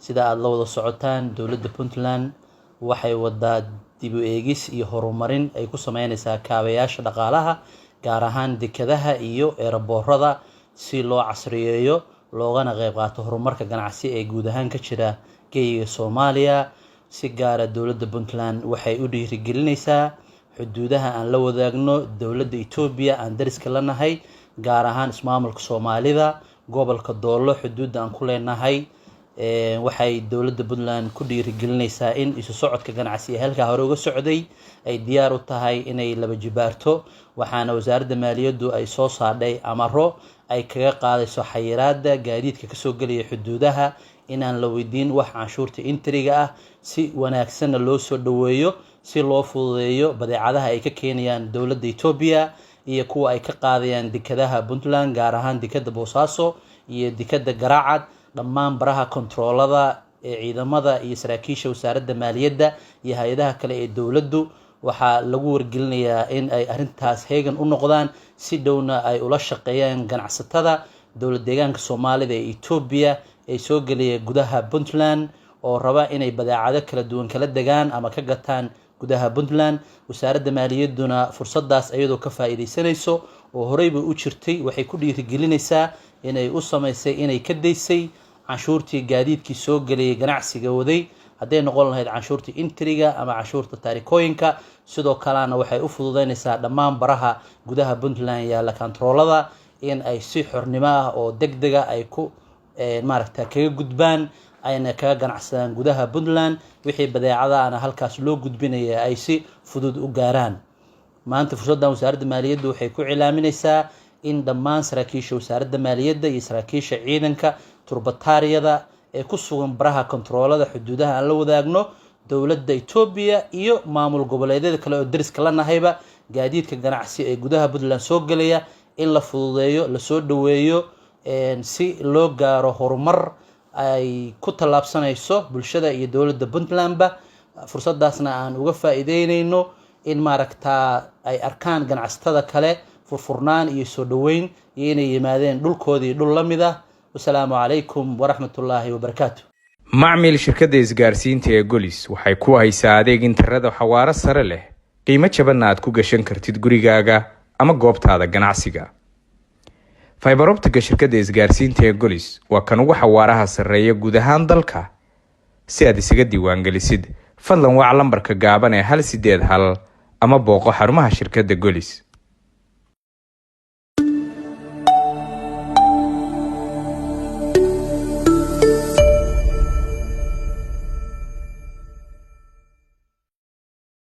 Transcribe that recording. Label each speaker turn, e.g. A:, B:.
A: sida aad la wada socotaan dowladda Puntland waxay wadaa dib u eegis iyo horumarin ay ku sameynaysaa kaabayaasha dhaqaalaha gaar ahaan dekedaha iyo eeraboorada si loo casriyeeyo loogana qayb qaato horumarka ganacsi ee guud ahaan ka jira geeyiga Soomaaliya. si gaar ah dowladda Puntland waxay u dhiirigelinaysaa xuduudaha aan la wadaagno dowladda Itoobiya aan dariska la nahay gaar ahaan ismaamulka Soomaalida gobolka Doolo xuduudda aan ku leenahay. waxay dowladda Puntland ku dhiirigelinaysaa in isu socodka ganacsi ee halka hore uga socday ay diyaar u tahay inay laba jibaarto. waxaana wasaaradda maaliyaddu ay soo saadhay amaro ay kaga qaadayso xayiraadda gaadiidka ka soo galaya xuduudaha inaan la weydiin wax canshuurta intriga ah si wanaagsan loo soo dhaweeyo si loo fududeeyo badeecadaha ay ka keenayaan dowladda Itoobiya iyo kuwa ay ka qaadayaan dekedaha Puntland gaar ahaan dekeda Boosaaso iyo dekeda Garaacad. dhammaan baraha kontaroolada ee ciidamada iyo saraakiisha wasaaradda maaliyadda iyo hay'adaha kale ee dowladdu waxaa lagu wargelinayaa in ay arintaas heegan u noqdaan si dhowna ay ula shaqeeyaan ganacsatada dowlad deegaanka Soomaalida ee Itoobiya ee soo galaya gudaha Puntland oo raba inay badeecado kala duwan kala degaan ama ka gataan gudaha Puntland. wasaaradda maaliyadduna fursadaas iyadoo ka faa'iideysanayso oo horeyba u jirtay waxay ku dhiirigelinaysaa inay u sameysay inay ka daysay canshuurtii gaadiidkii soo galay ganacsiga waday haday noqon lahayd canshuurtii intriga ama canshuurta taarikooyinka. sidoo kalena waxay u fududeynaysaa dhammaan baraha gudaha Puntland yaala kontaroolada in ay si xornimo ah oo degdeg ah ay ku kaga gudbaan ayna kaga ganacsadaan gudaha Puntland wixii badeecada ana halkaas loo gudbinaya ay si fudud u gaaraan. maanta fursaddan wasaaradda maaliyadda waxay ku cilaaminaysaa in dhammaan saraakiisha wasaaradda maaliyadda iyo saraakiisha ciidanka turbataariyada ee ku sugan baraha kontaroolada xuduudaha aan la wadaagno dowladda Itoobiya iyo maamul goboleedyada kale oo dariska la nahayba gaadiidka ganacsi ee gudaha Puntland soo galaya in la fududeeyo la soo dhaweeyo si loo gaaro horumar ay ku talaabsanayso bulshada iyo dowladda Puntlandba. fursadaasna aan uga faa'iideynayno in ay arkaan ganacsatada kale furfurnaan iyo soo dhaweyn iyo inay yimaadeen dhulkoodii dhul la mid ah. wassalaamu calaykum waraxmatullaahi wabarakaatuh.
B: macmiil shirkadda isgaarsiinta ee Golis waxay ku haysaa adeeg internet xawaare sare leh qiimo jaban aad ku gashan kartid gurigaaga ama goobtaada ganacsiga. fiber optic shirkadda isgaarsiinta ee Golis waa kan ugu xawaaraha sareeya guud ahaan dalka. si aad isaga diiwaan gelisid fadlan wac lambarka gaaban ee 181 ama booqo xarumaha shirkadda Golis.